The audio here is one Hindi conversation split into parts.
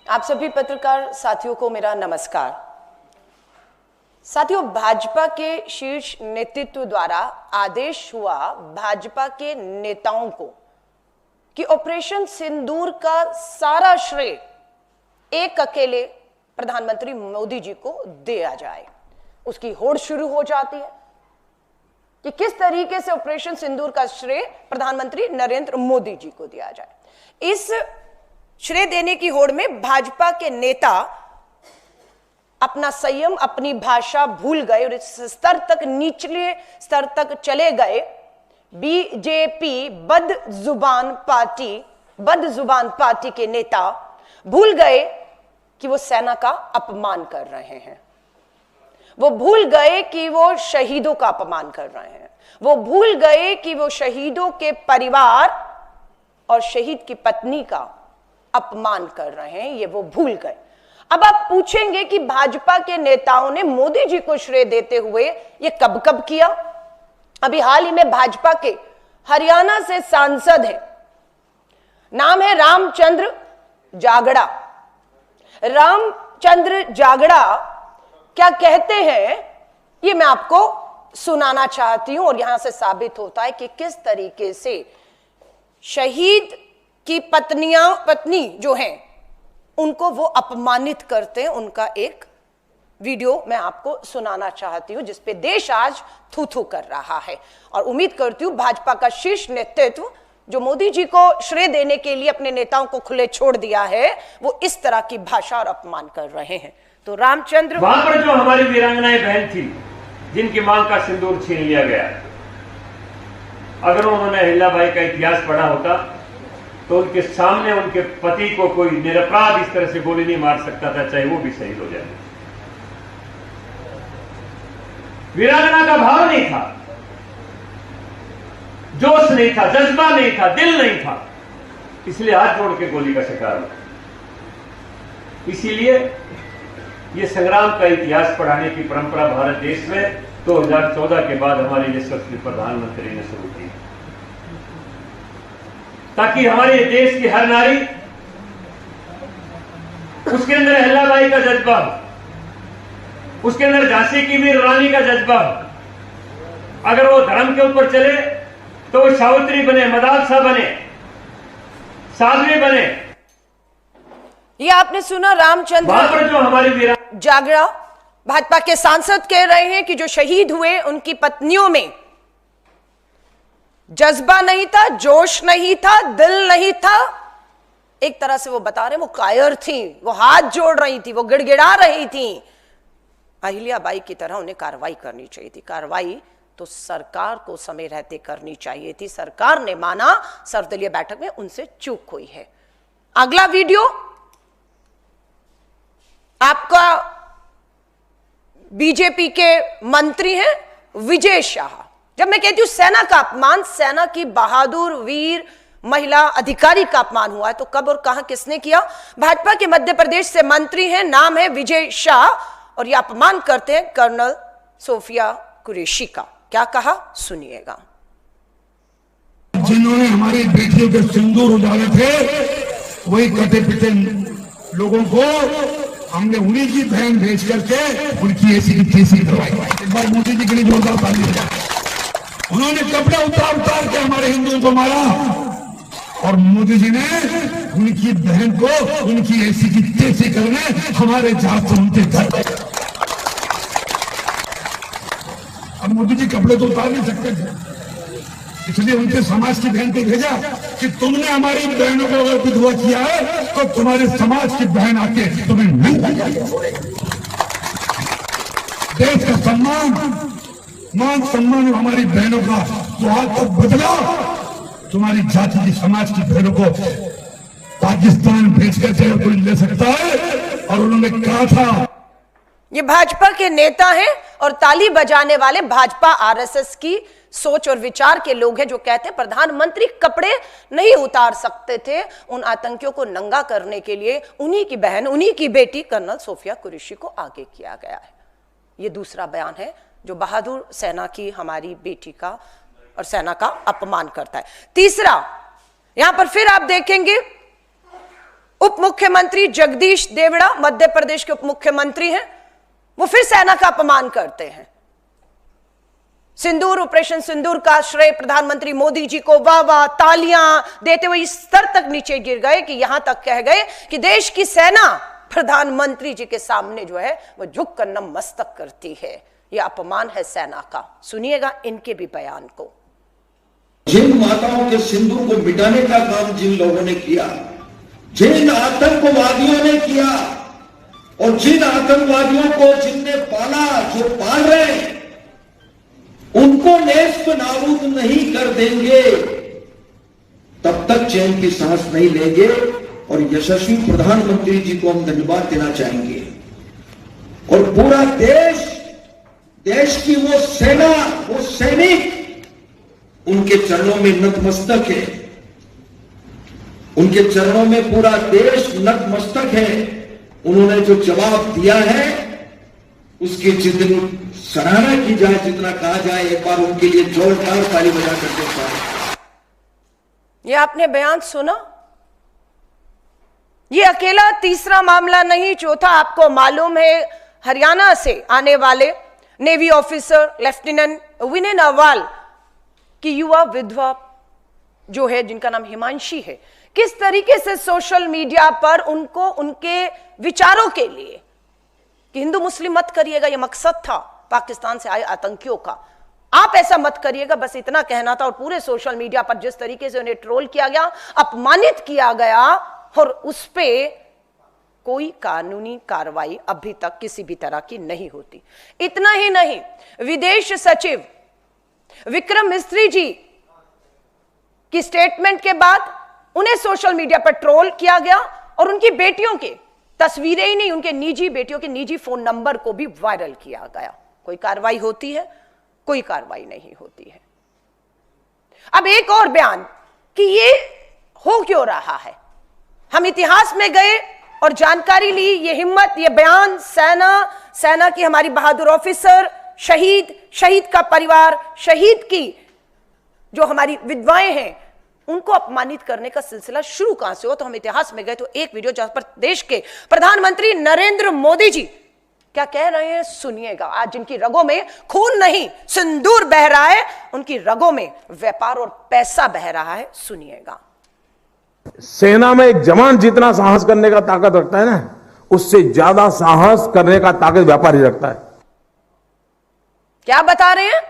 आप सभी पत्रकार साथियों को मेरा नमस्कार। साथियों, भाजपा के शीर्ष नेतृत्व द्वारा आदेश हुआ भाजपा के नेताओं को कि ऑपरेशन सिंदूर का सारा श्रेय एक अकेले प्रधानमंत्री मोदी जी को दिया जाए। उसकी होड़ शुरू हो जाती है कि किस तरीके से ऑपरेशन सिंदूर का श्रेय प्रधानमंत्री नरेंद्र मोदी जी को दिया जाए। इस श्रेय देने की होड़ में भाजपा के नेता अपना संयम, अपनी भाषा भूल गए और इस स्तर तक, निचले स्तर तक चले गए। बीजेपी बदजुबान पार्टी के नेता भूल गए कि वो सेना का अपमान कर रहे हैं। वो भूल गए कि वो शहीदों का अपमान कर रहे हैं। वो भूल गए कि वो शहीदों के परिवार और शहीद की पत्नी का अपमान कर रहे हैं। ये वो भूल गए। अब आप पूछेंगे कि भाजपा के नेताओं ने मोदी जी को श्रेय देते हुए ये कब कब किया? अभी हाल ही में भाजपा के हरियाणा से सांसद हैं, नाम है रामचंद्र जागड़ा। रामचंद्र जागड़ा क्या कहते हैं ये मैं आपको सुनाना चाहती हूं और यहां से साबित होता है कि किस तरीके से शहीद की पत्नी जो हैं उनको वो अपमानित करते हैं। उनका एक वीडियो मैं आपको सुनाना चाहती हूं जिसपे देश आज थू थू कर रहा है और उम्मीद करती हूं भाजपा का शीर्ष नेतृत्व जो मोदी जी को श्रेय देने के लिए अपने नेताओं को खुले छोड़ दिया है, वो इस तरह की भाषा और अपमान कर रहे हैं। तो रामचंद्र, वहां पर जो हमारी वीरांगनाएं बहन थी जिनकी मांग का सिंदूर छीन लिया गया, अगर उन्होंने अहिल्याबाई का इतिहास पढ़ा होता तो उनके सामने उनके पति को कोई निरपराध इस तरह से गोली नहीं मार सकता था, चाहे वो भी शहीद हो जाए। वीरांगना का भाव नहीं था, जोश नहीं था, जज्बा नहीं था, दिल नहीं था, इसलिए हाथ जोड़ के गोली का शिकार हुआ। इसीलिए ये संग्राम का इतिहास पढ़ाने की परंपरा भारत देश में 2014 के बाद हमारे यशस्वी प्रधानमंत्री ने शुरू की, ताकि हमारे देश की हर नारी, उसके अंदर अहिल्याबाई का जज्बा हो, उसके अंदर झांसी की वीर रानी का जज्बा हो। अगर वो धर्म के ऊपर चले तो वो सावित्री बने, मदालसा बने, साध्वी बने। ये आपने सुना रामचंद्र जो हमारी जागड़ा भाजपा के सांसद कह रहे हैं कि जो शहीद हुए उनकी पत्नियों में जज्बा नहीं था, जोश नहीं था, दिल नहीं था। एक तरह से वो बता रहे हैं वो कायर थी, वो हाथ जोड़ रही थी, वो गिड़गिड़ा रही थी। अहिल्याबाई की तरह उन्हें कार्रवाई करनी चाहिए थी। कार्रवाई तो सरकार को समय रहते करनी चाहिए थी। सरकार ने माना, सर्वदलीय बैठक में उनसे चूक हुई है। अगला वीडियो आपका बीजेपी के मंत्री हैं विजय शाह। जब मैं कहती हूं सेना का अपमान, सेना की बहादुर वीर महिला अधिकारी का अपमान हुआ है तो कब और कहां किसने किया? भाजपा के मध्य प्रदेश से मंत्री हैं, नाम है विजय शाह, और यह अपमान करते हैं कर्नल सोफिया कुरैशी का। क्या कहा सुनिएगा। जिन्होंने हमारी बेटियों के सिंदूर उजाले थे, वही कटे पिटे लोगों को हमने उन्हीं की बहन भेज करके उनकी ऐसी की तैसी करवाई। एक बार मोदी जी के लिए जोरदार ताली हो जाए। उन्होंने कपड़े उतार के हमारे हिंदुओं को मारा और मोदी जी ने उनकी बहन को उनकी ऐसी की तैसी करने हमारे जहाज से उनके घर। अब मोदी जी कपड़े तो उतार नहीं सकते थे, इसलिए उनके समाज की बहन को भेजा कि तुमने हमारी बहनों को अगर विधवा किया है तो तुम्हारे समाज की बहन आके तुम्हें नंगा करेगी। देश का सम्मान, मान सम्मान हमारी बहनों का तो आज तक बदला। तुम्हारी जाति की, समाज की बहनों को पाकिस्तान भेज कर कोई ले सकता है? और उन्होंने कहा था, ये भाजपा के नेता हैं और ताली बजाने वाले भाजपा आरएसएस की सोच और विचार के लोग हैं जो कहते हैं प्रधानमंत्री कपड़े नहीं उतार सकते थे। उन आतंकियों को नंगा करने के लिए उन्हीं की बहन, उन्हीं की बेटी कर्नल सोफिया कुरैशी को आगे किया गया है। यह दूसरा बयान है जो बहादुर सेना की हमारी बेटी का और सेना का अपमान करता है। तीसरा, यहां पर फिर आप देखेंगे उप मुख्यमंत्री जगदीश देवड़ा, मध्य प्रदेश के उप मुख्यमंत्री हैं, वो फिर सेना का अपमान करते हैं। सिंदूर, ऑपरेशन सिंदूर का श्रेय प्रधानमंत्री मोदी जी को वाह वाह तालियां देते हुए इस स्तर तक नीचे गिर गए कि यहां तक कह गए कि देश की सेना प्रधानमंत्री जी के सामने जो है वो झुक कर नतमस्तक करती है। यह अपमान है सेना का। सुनिएगा इनके भी बयान को। जिन माताओं के सिंदूर को मिटाने का काम जिन लोगों ने किया, जिन आतंकवादियों ने किया और जिन आतंकवादियों को जिनने पाला, जो पाल रहे हैं, उनको नेस्त नाबूद नहीं कर देंगे तब तक चैन की सांस नहीं लेंगे। और यशस्वी प्रधानमंत्री जी को हम धन्यवाद देना चाहेंगे। और पूरा देश की वो सेना, वो सैनिक उनके चरणों में नतमस्तक है। उनके चरणों में पूरा देश नतमस्तक है। उन्होंने जो जवाब दिया है उसकी जितनी सराहना की जाए, जितना कहा जाए, एक बार उनके लिए जोरदार ताली बजा करके साथ। ये आपने बयान सुना? ये अकेला तीसरा मामला नहीं, चौथा आपको मालूम है हरियाणा से आने वाले नेवी ऑफिसर लेफ्टिनेंट विनय नावाल की युवा विधवा जो है, जिनका नाम हिमांशी है, किस तरीके से सोशल मीडिया पर उनको उनके विचारों के लिए कि हिंदू मुस्लिम मत करिएगा, यह मकसद था पाकिस्तान से आए आतंकियों का, आप ऐसा मत करिएगा, बस इतना कहना था। और पूरे सोशल मीडिया पर जिस तरीके से उन्हें ट्रोल किया गया, अपमानित किया गया, और उस पे कोई कानूनी कार्रवाई अभी तक किसी भी तरह की नहीं होती। इतना ही नहीं, विदेश सचिव विक्रम मिस्त्री जी की स्टेटमेंट के बाद उन्हें सोशल मीडिया पर ट्रोल किया गया और उनकी बेटियों के तस्वीरें ही नहीं, उनके निजी बेटियों के निजी फोन नंबर को भी वायरल किया गया। कोई कार्रवाई होती है? कोई कार्रवाई नहीं होती है। अब एक और बयान कि ये हो क्यों रहा है। हम इतिहास में गए और जानकारी ली, ये हिम्मत, ये बयान सेना की हमारी बहादुर ऑफिसर, शहीद का परिवार, शहीद की जो हमारी विधवाएं हैं, उनको अपमानित करने का सिलसिला शुरू कहां से हुआ। तो हम इतिहास में गए तो एक वीडियो जहां पर देश के प्रधानमंत्री नरेंद्र मोदी जी क्या कह रहे हैं सुनिएगा। आज जिनकी रगों में खून नहीं सिंदूर बह रहा है, उनकी रगों में व्यापार और पैसा बह रहा है। सुनिएगा। सेना में एक जवान जितना साहस करने का ताकत रखता है ना, उससे ज्यादा साहस करने का ताकत व्यापारी रखता है। क्या बता रहे हैं?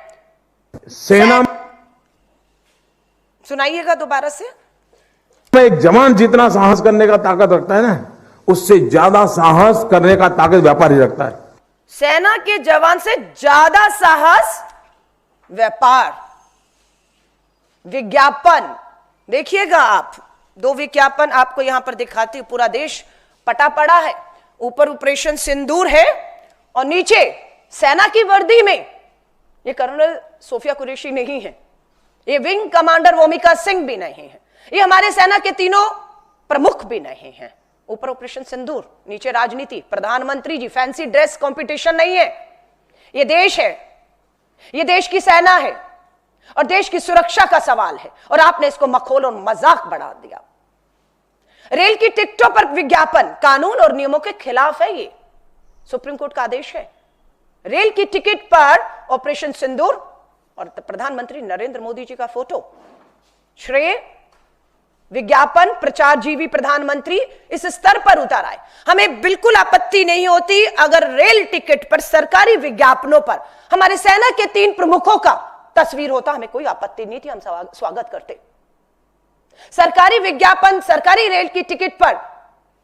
सेना सुनाइएगा दोबारा से। में एक जवान जितना साहस करने का ताकत रखता है ना, उससे ज्यादा साहस करने का ताकत व्यापारी रखता है। सेना के जवान से ज्यादा साहस व्यापार। विज्ञापन देखिएगा आप, दो विज्ञापन आपको यहां पर दिखाती हूं। पूरा देश पटा पड़ा है, ऊपर ऑपरेशन सिंदूर है और नीचे सेना की वर्दी में ये कर्नल सोफिया कुरैशी नहीं है, ये विंग कमांडर वोमिका सिंह भी नहीं है, ये हमारे सेना के तीनों प्रमुख भी नहीं हैं। ऊपर ऑपरेशन सिंदूर, नीचे राजनीति, प्रधानमंत्री जी। फैंसी ड्रेस कंपटीशन नहीं है, ये देश है, ये देश की सेना है और देश की सुरक्षा का सवाल है। और आपने इसको मखौल और मजाक बढ़ा दिया। रेल की टिकटों पर विज्ञापन कानून और नियमों के खिलाफ है। ये सुप्रीम कोर्ट का आदेश है। रेल की टिकट पर ऑपरेशन सिंदूर और प्रधानमंत्री नरेंद्र मोदी जी का फोटो, श्रेय विज्ञापन प्रचारजीवी प्रधानमंत्री इस स्तर पर उतर आए। हमें बिल्कुल आपत्ति नहीं होती अगर रेल टिकट पर सरकारी विज्ञापनों पर हमारे सेना के 3 प्रमुखों का तस्वीर होता, हमें कोई आपत्ति नहीं थी, हम स्वागत करते। सरकारी विज्ञापन, सरकारी रेल की टिकट पर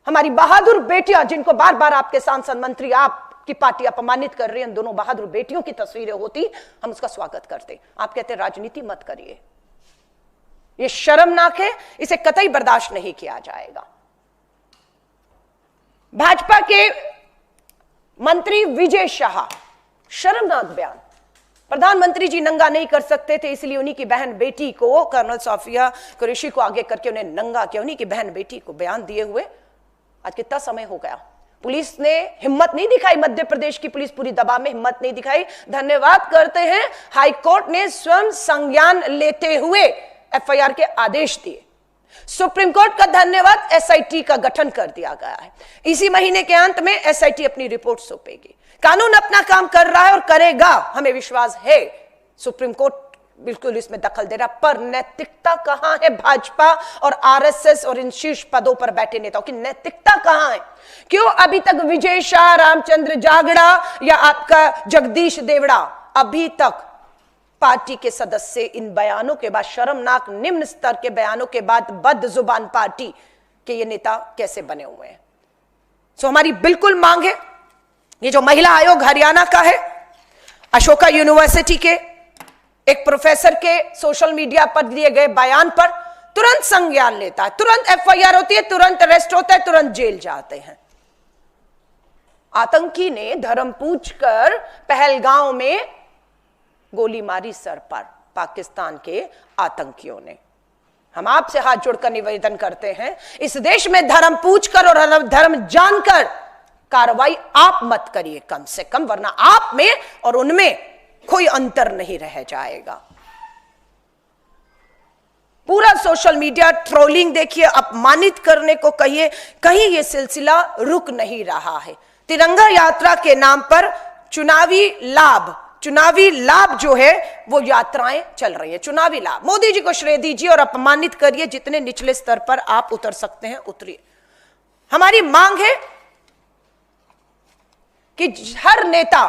हमारी बहादुर बेटियां, जिनको बार बार आपके सांसद मंत्री, आपकी पार्टी अपमानित कर रही है, उन दोनों बहादुर बेटियों की तस्वीरें होती, हम उसका स्वागत करते। आप कहते राजनीति मत करिए, यह शर्मनाक है, इसे कतई बर्दाश्त नहीं किया जाएगा। भाजपा के मंत्री विजय शाह, शर्मनाक बयान। प्रधानमंत्री जी नंगा नहीं कर सकते थे, इसलिए उन्हीं की बहन बेटी को, कर्नल सोफिया कुरैशी को आगे करके उन्हें नंगा किया। उन्हीं की बहन बेटी को बयान दिए हुए आज कितना समय हो गया। पुलिस ने हिम्मत नहीं दिखाई, मध्य प्रदेश की पुलिस पूरी दबाव में हिम्मत नहीं दिखाई। धन्यवाद करते हैं हाईकोर्ट ने स्वयं संज्ञान लेते हुए एफआईआर के आदेश दिए। सुप्रीम कोर्ट का धन्यवाद, एसआईटी का गठन कर दिया गया है। इसी महीने के अंत में एसआईटी अपनी रिपोर्ट सौंपेगी। कानून अपना काम कर रहा है और करेगा, हमें विश्वास है। सुप्रीम कोर्ट बिल्कुल इसमें दखल दे रहा, पर नैतिकता कहां है भाजपा और आरएसएस और इन शीर्ष पदों पर बैठे नेताओं की नैतिकता कहां है? क्यों अभी तक विजय शाह, रामचंद्र जागड़ा या आपका जगदीश देवड़ा अभी तक पार्टी के सदस्य इन बयानों के बाद, शर्मनाक निम्न स्तर के बयानों के बाद बदजुबान पार्टी के ये नेता कैसे बने हुए हैं? सो हमारी बिल्कुल मांग है, ये जो महिला आयोग हरियाणा का है, अशोका यूनिवर्सिटी के एक प्रोफेसर के सोशल मीडिया पर दिए गए बयान पर तुरंत संज्ञान लेता है, तुरंत एफआईआर होती है, तुरंत अरेस्ट होता है, तुरंत जेल जाते हैं। आतंकी ने धर्म पूछकर पहलगांव में गोली मारी सर पर, पाकिस्तान के आतंकियों ने। हम आपसे हाथ जोड़कर निवेदन करते हैं, इस देश में धर्म पूछकर और धर्म जानकर कार्रवाई आप मत करिए कम से कम, वरना आप में और उनमें कोई अंतर नहीं रह जाएगा। पूरा सोशल मीडिया ट्रोलिंग देखिए, अपमानित करने को कहिए, कहीं यह सिलसिला रुक नहीं रहा है। तिरंगा यात्रा के नाम पर चुनावी लाभ जो है वो यात्राएं चल रही है, चुनावी लाभ। मोदी जी को श्रेय दीजिए और अपमानित करिए, जितने निचले स्तर पर आप उतर सकते हैं उतरिए। हमारी मांग है कि हर नेता,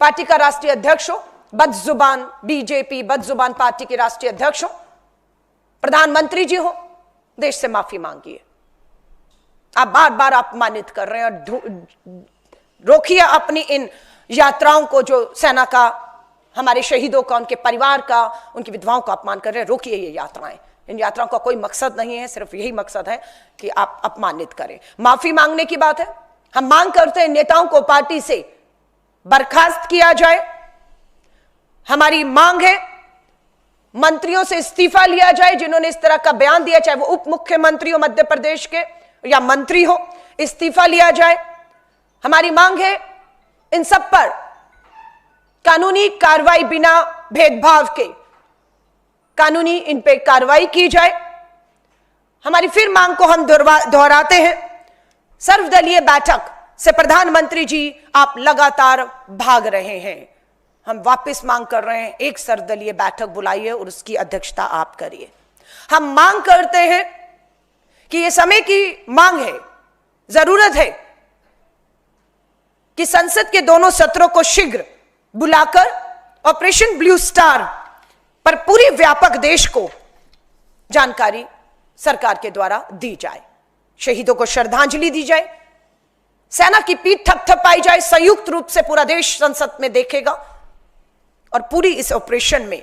पार्टी का राष्ट्रीय अध्यक्ष हो, बदजुबान बीजेपी, बदजुबान पार्टी के राष्ट्रीय अध्यक्ष हो, प्रधानमंत्री जी हो, देश से माफी मांगिए। आप बार बार अपमानित कर रहे हैं और रोकिए अपनी इन यात्राओं को, जो सेना का, हमारे शहीदों का, उनके परिवार का, उनकी विधवाओं का अपमान कर रहे हैं। रोकिए ये यात्राएं। इन यात्राओं का कोई मकसद नहीं है, सिर्फ यही मकसद है कि आप अपमानित करें। माफी मांगने की बात है, हम मांग करते हैं नेताओं को पार्टी से बर्खास्त किया जाए। हमारी मांग है मंत्रियों से इस्तीफा लिया जाए जिन्होंने इस तरह का बयान दिया, चाहे वो उप मुख्यमंत्री हो मध्य प्रदेश के या मंत्री हो, इस्तीफा लिया जाए। हमारी मांग है इन सब पर कानूनी कार्रवाई, बिना भेदभाव के कानूनी इन पे कार्रवाई की जाए। हमारी फिर मांग को हम दोहराते हैं, सर्वदलीय बैठक से प्रधानमंत्री जी आप लगातार भाग रहे हैं। हम वापस मांग कर रहे हैं, एक सर्वदलीय बैठक बुलाइए और उसकी अध्यक्षता आप करिए। हम मांग करते हैं कि यह समय की मांग है, जरूरत है कि संसद के दोनों सत्रों को शीघ्र बुलाकर ऑपरेशन ब्लू स्टार पर पूरी व्यापक देश को जानकारी सरकार के द्वारा दी जाए, शहीदों को श्रद्धांजलि दी जाए, सेना की पीठ थपथपाई जाए, संयुक्त रूप से पूरा देश संसद में देखेगा। और पूरी इस ऑपरेशन में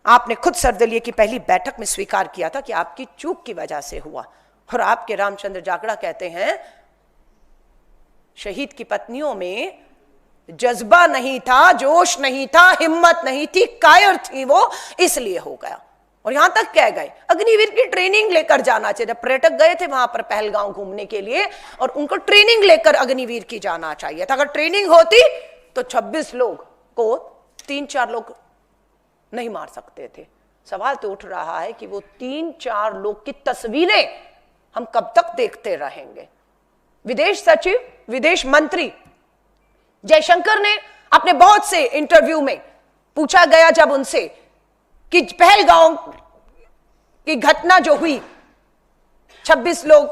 आपने खुद सर्वदलीय की पहली बैठक में स्वीकार किया था कि आपकी चूक की वजह से हुआ। और आपके रामचंद्र जागड़ा कहते हैं शहीद की पत्नियों में जज्बा नहीं था, जोश नहीं था, हिम्मत नहीं थी, कायर थी वो, इसलिए हो गया। और यहां तक कह गए अग्निवीर की ट्रेनिंग लेकर जाना चाहिए। जब पर्यटक गए थे वहां पर पहलगांव घूमने के लिए और उनको ट्रेनिंग लेकर अग्निवीर की जाना चाहिए था। अगर ट्रेनिंग होती तो 26 लोग को 3-4 लोग नहीं मार सकते थे। सवाल तो उठ रहा है कि वो 3-4 लोग की तस्वीरें हम कब तक देखते रहेंगे। विदेश सचिव, विदेश मंत्री जयशंकर ने अपने बहुत से इंटरव्यू में पूछा गया जब उनसे कि पहलगांव की घटना जो हुई, 26 लोग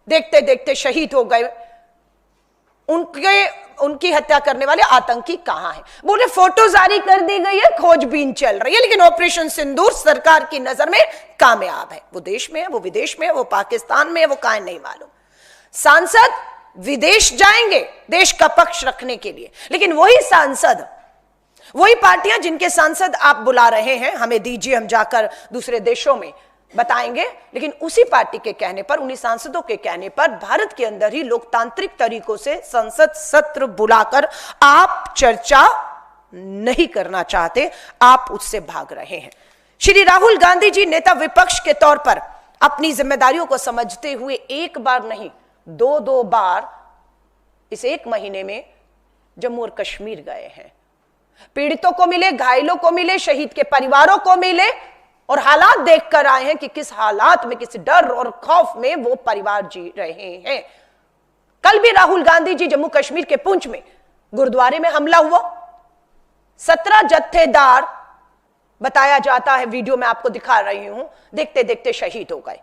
देखते देखते शहीद हो गए, उनकी हत्या करने वाले आतंकी कहां हैं? बोले फोटो जारी कर दी गई है, खोजबीन चल रही है, लेकिन ऑपरेशन सिंदूर सरकार की नजर में कामयाब है। वो देश में है, वो विदेश में है, वो पाकिस्तान में है, वो कहां नहीं मालूम। सांसद विदेश जाएंगे देश का पक्ष रखने के लिए, लेकिन वही सांसद, वही पार्टियां जिनके सांसद आप बुला रहे हैं, हमें दीजिए हम जाकर दूसरे देशों में बताएंगे, लेकिन उसी पार्टी के कहने पर, उन्हीं सांसदों के कहने पर भारत के अंदर ही लोकतांत्रिक तरीकों से संसद सत्र बुलाकर आप चर्चा नहीं करना चाहते, आप उससे भाग रहे हैं। श्री राहुल गांधी जी नेता विपक्ष के तौर पर अपनी जिम्मेदारियों को समझते हुए एक बार नहीं 2 बार इस 1 महीने में जम्मू और कश्मीर गए हैं। पीड़ितों को मिले, घायलों को मिले, शहीद के परिवारों को मिले, और हालात देखकर आए हैं कि किस हालात में, किस डर और खौफ में वो परिवार जी रहे हैं। कल भी राहुल गांधी जी जम्मू कश्मीर के पुंछ में गुरुद्वारे में हमला हुआ, 17 जत्थेदार बताया जाता है, वीडियो में आपको दिखा रही हूं, देखते देखते शहीद हो गए।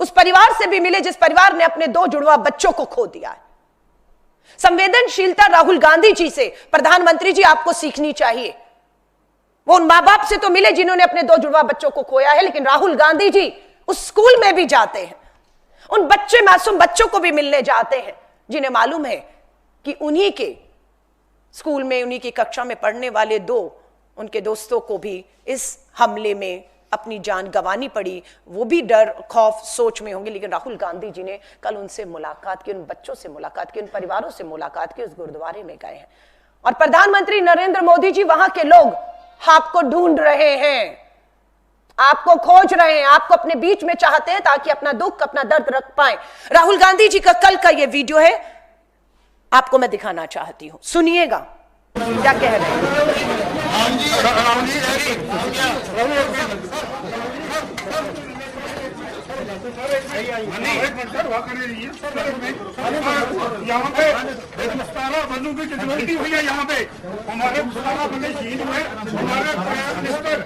उस परिवार से भी मिले जिस परिवार ने अपने 2 जुड़वा बच्चों को खो दिया है। संवेदनशीलता राहुल गांधी जी से प्रधानमंत्री जी आपको सीखनी चाहिए। वो उन मां बाप से तो मिले जिन्होंने अपने 2 जुड़वा बच्चों को खोया है, लेकिन राहुल गांधी जी उस स्कूल में भी जाते हैं, उन बच्चे, मासूम बच्चों को भी मिलने जाते हैं जिन्हें मालूम है कि उन्हीं के स्कूल में, उन्हीं की कक्षा में पढ़ने वाले 2 उनके दोस्तों को भी इस हमले में अपनी जान गंवानी पड़ी। वो भी डर, खौफ, सोच में होंगे, लेकिन राहुल गांधी जी ने कल उनसे मुलाकात की, उन बच्चों से मुलाकात की, उन परिवारों से मुलाकात की, उस गुरुद्वारे में गए हैं। और प्रधानमंत्री नरेंद्र मोदी जी, वहां के लोग आपको ढूंढ रहे हैं, आपको खोज रहे हैं, आपको अपने बीच में चाहते हैं ताकि अपना दुख, अपना दर्द रख पाए। राहुल गांधी जी का कल का यह वीडियो है, आपको मैं दिखाना चाहती हूं, सुनिएगा क्या कह रहे हैं। यहाँ पे बंदों की कैजुअलिटी हुई है, यहाँ पे हमारे 17 बंदे शहीद हुए। हमारे प्राइम मिनिस्टर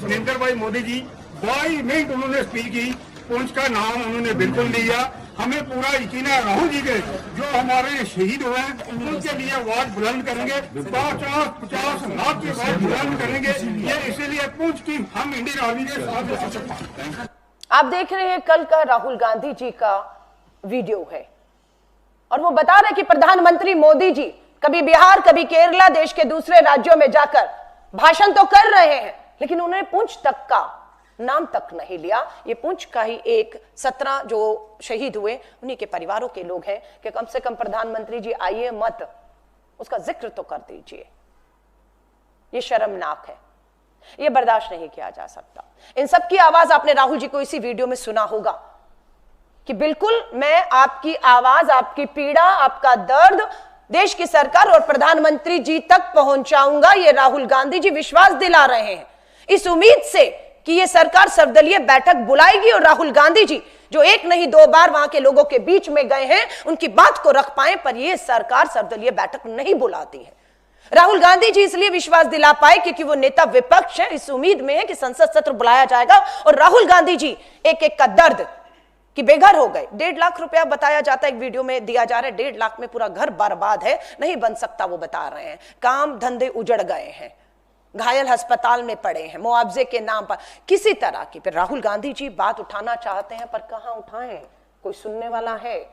नरेंद्र भाई मोदी जी 22 मिनट उन्होंने स्पीच की, पुंछ का नाम उन्होंने बिल्कुल लिया। हमें पूरा यकीन है राहुल जी के जो हमारे शहीद हुए हैं उनके लिए आवाज बुलंद करेंगे, 50 लाख की आवाज बुलंद करेंगे। ये इसीलिए पुंछ की हम इंडियन आर्मी के साथ। आप देख रहे हैं कल का राहुल गांधी जी का वीडियो है और वो बता रहे कि प्रधानमंत्री मोदी जी कभी बिहार, कभी केरला, देश के दूसरे राज्यों में जाकर भाषण तो कर रहे हैं, लेकिन उन्होंने पुंछ तक का नाम तक नहीं लिया। ये पुंछ का ही एक 17 जो शहीद हुए उन्हीं के परिवारों के लोग हैं कि कम से कम प्रधानमंत्री जी आइए मत, उसका जिक्र तो कर दीजिए। ये शर्मनाक है, ये बर्दाश्त नहीं किया जा सकता। इन सब की आवाज आपने राहुल जी को इसी वीडियो में सुना होगा कि बिल्कुल मैं आपकी आवाज, आपकी पीड़ा, आपका दर्द देश की सरकार और प्रधानमंत्री जी तक पहुंचाऊंगा। ये राहुल गांधी जी विश्वास दिला रहे हैं इस उम्मीद से कि ये सरकार सर्वदलीय बैठक बुलाएगी और राहुल गांधी जी जो 1 नहीं 2 बार वहां के लोगों के बीच में गए हैं उनकी बात को रख पाए, पर ये सरकार सर्वदलीय बैठक नहीं बुलाती है। राहुल गांधी जी इसलिए विश्वास दिला पाए क्योंकि वो नेता विपक्ष है, इस उम्मीद में है कि संसद सत्र बुलाया जाएगा और राहुल गांधी जी एक एक का दर्द कि बेघर हो गए। 1.5 लाख रुपया बताया जाता है, एक वीडियो में दिया जा रहा है, 1.5 लाख में पूरा घर बर्बाद है, नहीं बन सकता वो बता रहे हैं। काम धंधे उजड़ गए हैं, घायल अस्पताल में पड़े हैं मुआवजे के नाम पर किसी तरह की। फिर राहुल गांधी जी बात उठाना चाहते हैं पर कहां उठाएं, कोई सुनने वाला है?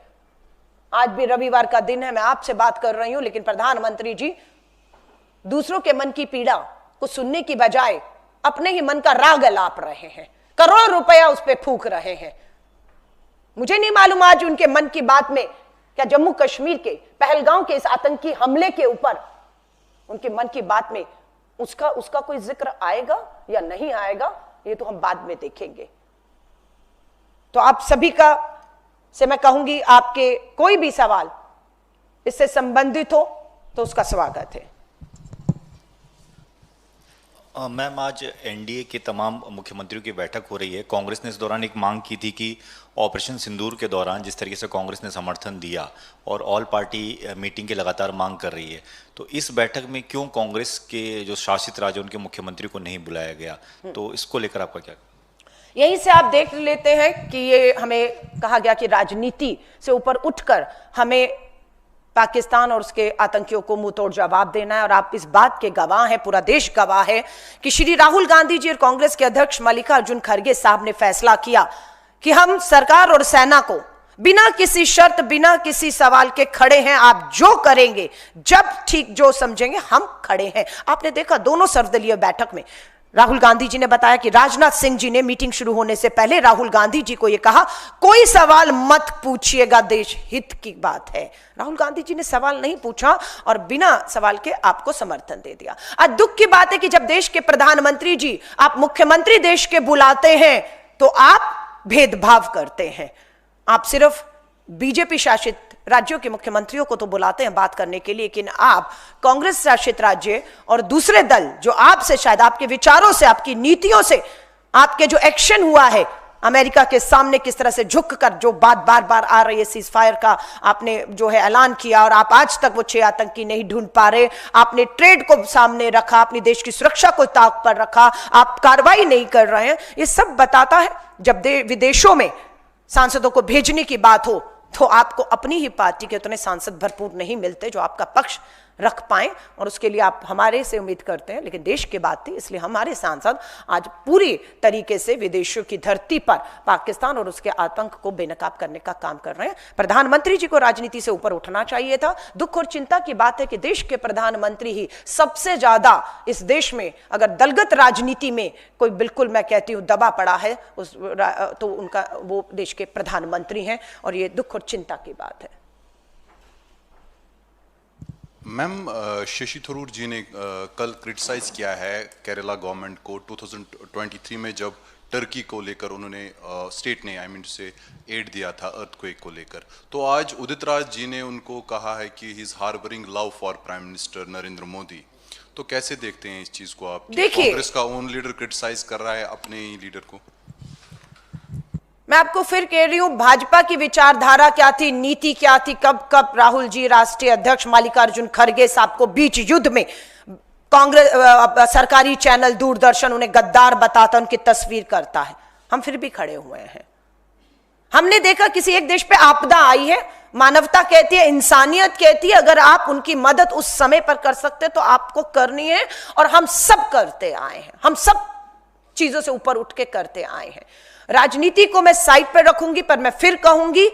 आज भी रविवार का दिन है, मैं आपसे बात कर रही हूं, लेकिन प्रधानमंत्री जी दूसरों के मन की पीड़ा को सुनने की बजाय अपने ही मन का राग अलाप रहे हैं, करोड़ों रुपया उस पर फूंक रहे हैं। मुझे नहीं मालूम आज उनके मन की बात में क्या जम्मू कश्मीर के पहलगांव के इस आतंकी हमले के ऊपर उनके मन की बात में उसका कोई जिक्र आएगा या नहीं आएगा, ये तो हम बाद में देखेंगे। तो आप सभी का से मैं कहूंगी, आपके कोई भी सवाल इससे संबंधित हो तो उसका स्वागत है। मैम, आज एनडीए के तमाम मुख्यमंत्रियों की बैठक हो रही है। कांग्रेस ने इस दौरान एक मांग की थी कि ऑपरेशन सिंदूर के दौरान जिस तरीके से कांग्रेस ने समर्थन दिया और ऑल पार्टी मीटिंग की लगातार मांग कर रही है, तो इस बैठक में क्यों कांग्रेस के जो शासित राज्य उनके मुख्यमंत्री को नहीं बुलाया गया? तो इसको लेकर आपका क्या? यहीं से आप देख लेते हैं कि ये हमें कहा गया कि राजनीति से ऊपर उठकर हमें पाकिस्तान और उसके आतंकियों को मुंह तोड़ जवाब देना है। और आप इस बात के गवाह हैं, पूरा देश गवाह है कि श्री राहुल गांधी जी और कांग्रेस के अध्यक्ष मल्लिकार्जुन खड़गे साहब ने फैसला किया कि हम सरकार और सेना को बिना किसी शर्त, बिना किसी सवाल के खड़े हैं। आप जो करेंगे, जब ठीक जो समझेंगे, हम खड़े हैं। आपने देखा दोनों सर्वदलीय बैठक में राहुल गांधी जी ने बताया कि राजनाथ सिंह जी ने मीटिंग शुरू होने से पहले राहुल गांधी जी को यह कहा, कोई सवाल मत पूछिएगा, देश हित की बात है। राहुल गांधी जी ने सवाल नहीं पूछा और बिना सवाल के आपको समर्थन दे दिया। आज दुख की बात है कि जब देश के प्रधानमंत्री जी, आप मुख्यमंत्री देश के बुलाते हैं तो आप भेदभाव करते हैं। आप सिर्फ बीजेपी शासित राज्यों के मुख्यमंत्रियों को तो बुलाते हैं बात करने के लिए, लेकिन आप कांग्रेस शासित राज्य और दूसरे दल जो आपसे शायद आपके विचारों से, आपकी नीतियों से, आपके जो एक्शन हुआ है अमेरिका के सामने किस तरह से झुककर जो बात बार बार आ रही है, सीज फायर का आपने जो है ऐलान किया और आप आज तक वो 6 आतंकी नहीं ढूंढ पा रहे, आपने ट्रेड को सामने रखा, अपनी देश की सुरक्षा को ताक पर रखा, आप कार्रवाई नहीं कर रहे हैं, ये सब बताता है जब विदेशों में सांसदों को भेजने की बात हो तो आपको अपनी ही पार्टी के उतने सांसद भरपूर नहीं मिलते जो आपका पक्ष रख पाएं, और उसके लिए आप हमारे से उम्मीद करते हैं। लेकिन देश की बात थी, इसलिए हमारे सांसद आज पूरी तरीके से विदेशों की धरती पर पाकिस्तान और उसके आतंक को बेनकाब करने का काम कर रहे हैं। प्रधानमंत्री जी को राजनीति से ऊपर उठना चाहिए था। दुख और चिंता की बात है कि देश के प्रधानमंत्री ही सबसे ज्यादा इस देश में अगर दलगत राजनीति में कोई बिल्कुल मैं कहती हूं दबा पड़ा है तो उनका वो देश के प्रधानमंत्री हैं, और ये दुख और चिंता की बात है। मैम, शशि थरूर जी ने कल क्रिटिसाइज किया है केरला गवर्नमेंट को 2023 में जब टर्की को लेकर उन्होंने स्टेट ने से एड दिया था अर्थक्वेक को लेकर, तो आज उदित राज जी ने उनको कहा है कि he is harbouring love for prime minister Narendra Modi. तो कैसे देखते हैं इस चीज को आप? देखिए, कांग्रेस का ओन लीडर क्रिटिसाइज कर रहा है अपने ही लीडर को। मैं आपको फिर कह रही हूं, भाजपा की विचारधारा क्या थी, नीति क्या थी, कब कब राहुल जी राष्ट्रीय अध्यक्ष मल्लिकार्जुन खड़गे साहब को बीच युद्ध में कांग्रेस सरकारी चैनल दूरदर्शन उन्हें गद्दार बताता, उनकी तस्वीर करता है, हम फिर भी खड़े हुए हैं। हमने देखा किसी एक देश पे आपदा आई है, मानवता कहती है, इंसानियत कहती है, अगर आप उनकी मदद उस समय पर कर सकते तो आपको करनी है, और हम सब करते आए हैं, हम सब चीजों से ऊपर उठ के करते आए हैं। राजनीति को मैं साइड पर रखूंगी, पर मैं फिर कहूंगी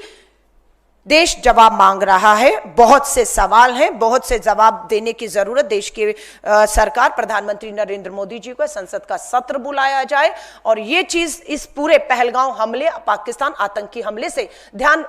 देश जवाब मांग रहा है, बहुत से सवाल हैं, बहुत से जवाब देने की जरूरत। देश की सरकार, प्रधानमंत्री नरेंद्र मोदी जी को संसद का सत्र बुलाया जाए और ये चीज इस पूरे पहलगांव हमले, पाकिस्तान आतंकी हमले से ध्यान